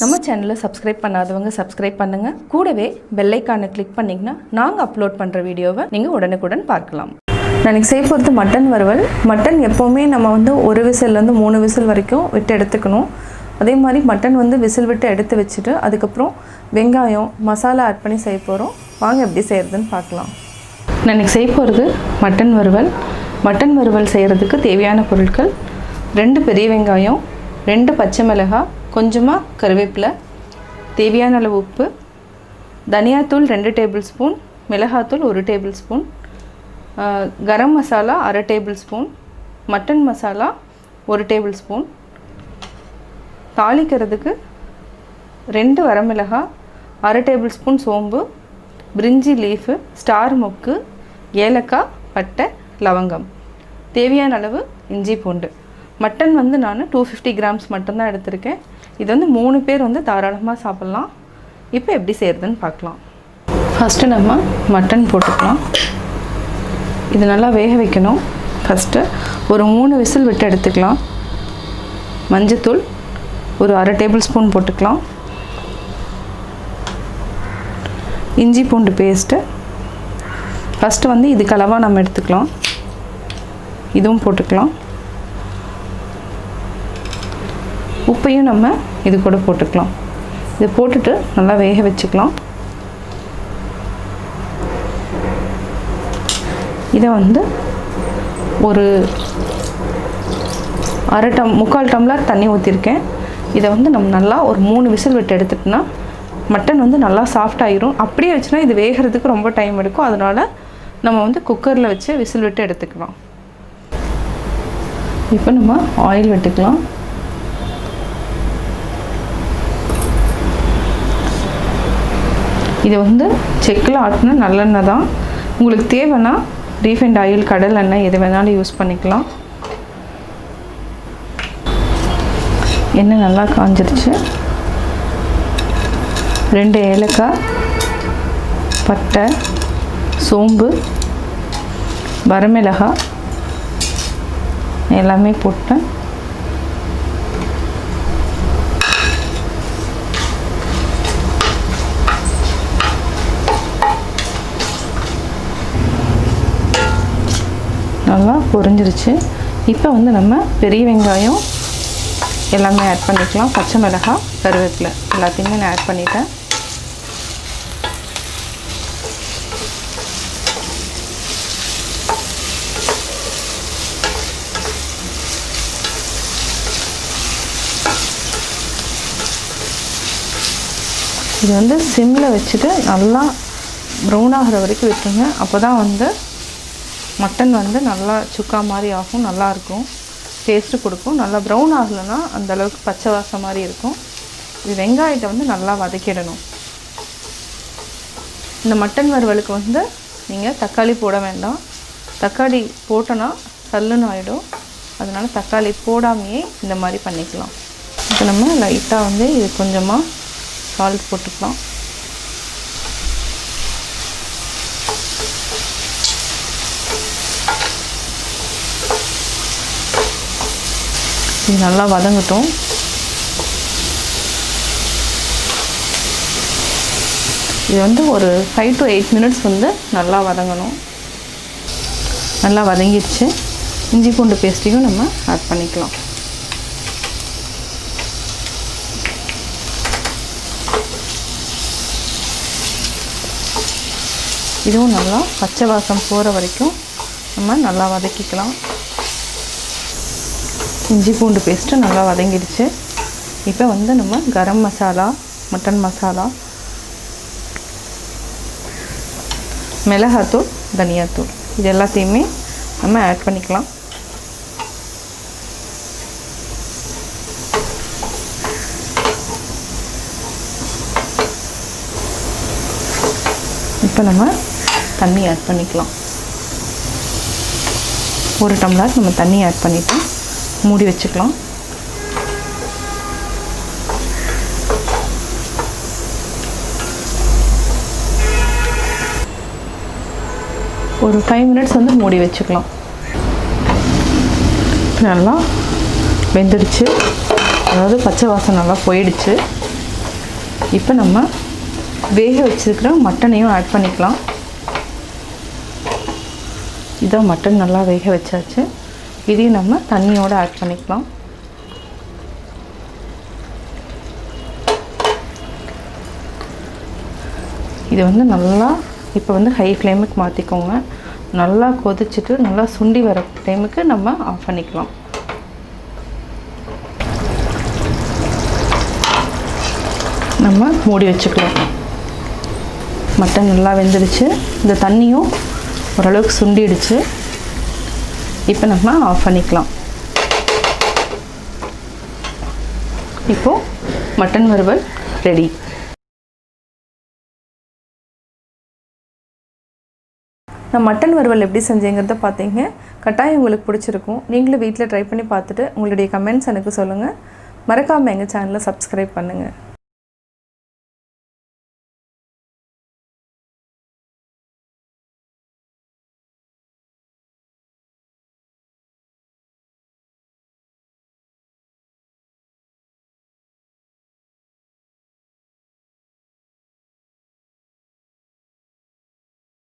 நம்ம சேனலை சப்ஸ்கிரைப் பண்ணாதவங்க சப்ஸ்கிரைப் பண்ணுங்கள். கூடவே பெல் ஐக்கானை கிளிக் பண்ணிங்கன்னா நாங்கள் அப்லோட் பண்ணுற வீடியோவை நீங்கள் உடனுக்குடன் பார்க்கலாம். நான் செய்ய போகிறது மட்டன் வறுவல். மட்டன் எப்போவுமே நம்ம ஒரு விசில்லேருந்து 3 விசில் வரைக்கும் விட்டு எடுத்துக்கணும். அதே மாதிரி மட்டன் விசில் விட்டு எடுத்து வச்சுட்டு அதுக்கப்புறம் வெங்காயம் மசாலா ஆட் பண்ணி செய்ய போகிறோம். வாங்க எப்படி செய்கிறதுன்னு பார்க்கலாம். நான் இன்றைக்கி செய்ய போகிறது மட்டன் வறுவல். மட்டன் வறுவல் செய்கிறதுக்கு தேவையான பொருட்கள்: 2 பெரிய வெங்காயம், 2 பச்சை மிளகாய், கொஞ்சமாக கருவேப்பிலை, தேவையான அளவு உப்பு, தனியாத்தூள் 2 டேபிள் ஸ்பூன், மிளகாத்தூள் 1 tablespoon, garam masala 1/2 tablespoon, mutton masala 1 tablespoon, தாளிக்கிறதுக்கு 2 வரமிளகாய், 1/2 டேபிள் ஸ்பூன் சோம்பு, பிரிஞ்சி லீஃபு, ஸ்டார் மொக்கு, ஏலக்காய், பட்டை, லவங்கம், தேவையான அளவு இஞ்சி பூண்டு. மட்டன் நான் 250 கிராம்ஸ் மட்டும்தான் எடுத்திருக்கேன். இது 3 பேர் தாராளமாக சாப்பிட்லாம். இப்போ எப்படி செய்கிறதுன்னு பார்க்கலாம். ஃபஸ்ட்டு நம்ம மட்டன் போட்டுக்கலாம். இது நல்லா வேக வைக்கணும். ஃபஸ்ட்டு ஒரு 3 விசில் விட்டு எடுத்துக்கலாம். மஞ்சத்தூள் ஒரு 1/2 டேபிள் ஸ்பூன் போட்டுக்கலாம். இஞ்சி பூண்டு பேஸ்ட்டு ஃபஸ்ட்டு இதுக்கு அளவாக நம்ம எடுத்துக்கலாம். இதுவும் போட்டுக்கலாம். உப்பையும் நம்ம இது கூட போட்டுக்கலாம். இதை போட்டுட்டு நல்லா வேக வச்சுக்கலாம். இதை ஒரு 3/4 டம்ளர் தண்ணி ஊற்றிருக்கேன். இதை நம்ம நல்லா ஒரு 3 விசில் விட்டு எடுத்துட்டோன்னா மட்டன் நல்லா சாஃப்ட் ஆகிரும். அப்படியே வச்சுன்னா இது வேகிறதுக்கு ரொம்ப டைம் எடுக்கும். அதனால் நம்ம குக்கரில் வச்சு விசில் விட்டு எடுத்துக்கலாம். இப்போ நம்ம ஆயில் விட்டுக்கலாம். இது செக்கில் ஆட்டின நல்லெண்ணெய் தான். உங்களுக்கு தேவைன்னா ரீஃபைண்ட் ஆயில், கடல் எண்ணெய் எது வேணாலும் யூஸ் பண்ணிக்கலாம். எண்ணெய் நல்லா காஞ்சிருச்சு. 2 ஏலக்காய், பட்டை, சோம்பு, வரமிளகாய் எல்லாமே போட்டேன். நல்லா பொரிஞ்சிருச்சு. இப்போ நம்ம பெரிய வெங்காயம் எல்லாமே ஆட் பண்ணிக்கலாம். பச்சை மிளகாய், கருவேப்பிலை எல்லாத்தையுமே நான் ஆட் பண்ணிட்டேன். இது சிம்மில் வச்சுட்டு நல்லா ப்ரௌன் ஆகிற வரைக்கும் விட்டுருங்க. அப்போ தான் மட்டன் நல்லா சுக்கா மாதிரி ஆகும், நல்லாயிருக்கும், டேஸ்ட்டு கொடுக்கும். நல்லா ப்ரௌன் ஆகலைன்னா அந்தளவுக்கு பச்சை வாசம் மாதிரி இருக்கும். இது வெங்காயத்தை நல்லா வதக்கிடணும். இந்த மட்டன் வறுவலுக்கு நீங்கள் தக்காளி போட வேண்டாம். தக்காளி போட்டோன்னா சல்லுன்னு ஆகிடும். அதனால் தக்காளி போடாமையே இந்த மாதிரி பண்ணிக்கலாம். இப்போ நம்ம லைட்டாக இது கொஞ்சமாக சால்ட் போட்டுக்கலாம். இது நல்லா வதங்கட்டும். இது ஒரு 5 to 8 மினிட்ஸ் நல்லா வதங்கணும். நல்லா வதங்கிடுச்சு. இஞ்சி பூண்டு பேஸ்ட்டையும் நம்ம ஆட் பண்ணிக்கலாம். இதுவும் நல்லா பச்சை வாசம் போகிற வரைக்கும் நம்ம நல்லா வதக்கிக்கலாம். இஞ்சி பூண்டு பேஸ்ட்டு நல்லா வதங்கிடுச்சு. இப்போ நம்ம கரம் மசாலா, மட்டன் மசாலா, மிளகாத்தூள், தனியாத்தூள் இது எல்லாத்தையுமே நம்ம ஆட் பண்ணிக்கலாம். இப்போ நம்ம தண்ணி ஆட் பண்ணிக்கலாம். 1 டம்ளர் நம்ம தண்ணி ஆட் பண்ணிவிட்டு மூடி வச்சுக்கலாம். ஒரு 5 மினிட்ஸ் மூடி வச்சுக்கலாம். நல்லா வெந்துடுச்சு. அதாவது பச்சை வாசம் நல்லா போயிடுச்சு. இப்போ நம்ம வேக வச்சுருக்கிற மட்டனையும் ஆட் பண்ணிக்கலாம். இதான் மட்டன் நல்லா வேக வச்சாச்சு. இதையும் நம்ம தண்ணியோடு ஆட் பண்ணிக்கலாம். இது வந்து நல்லா இப்போ வந்து ஹை ஃப்ளேமுக்கு மாற்றிக்கோங்க. நல்லா கொதிச்சுட்டு நல்லா சுண்டி வர டைமுக்கு நம்ம ஆஃப் பண்ணிக்கலாம். நம்ம மூடி வச்சுக்கலாம். மட்டன் நல்லா வெந்துடுச்சு. இந்த தண்ணியும் ஓரளவுக்கு சுண்டிடுச்சு. இப்போ நம்ம ஆஃப் பண்ணிக்கலாம். இப்போது மட்டன் வறுவல் ரெடி. நான் மட்டன் வறுவல் எப்படி செஞ்சேங்கிறத பார்த்தீங்க. கட்டாயம் உங்களுக்கு பிடிச்சிருக்கும். நீங்களும் வீட்டில் ட்ரை பண்ணி பார்த்துட்டு உங்களுடைய கமெண்ட்ஸ் எனக்கு சொல்லுங்கள். மறக்காமல் எங்கள் சேனலை சப்ஸ்கிரைப் பண்ணுங்கள்.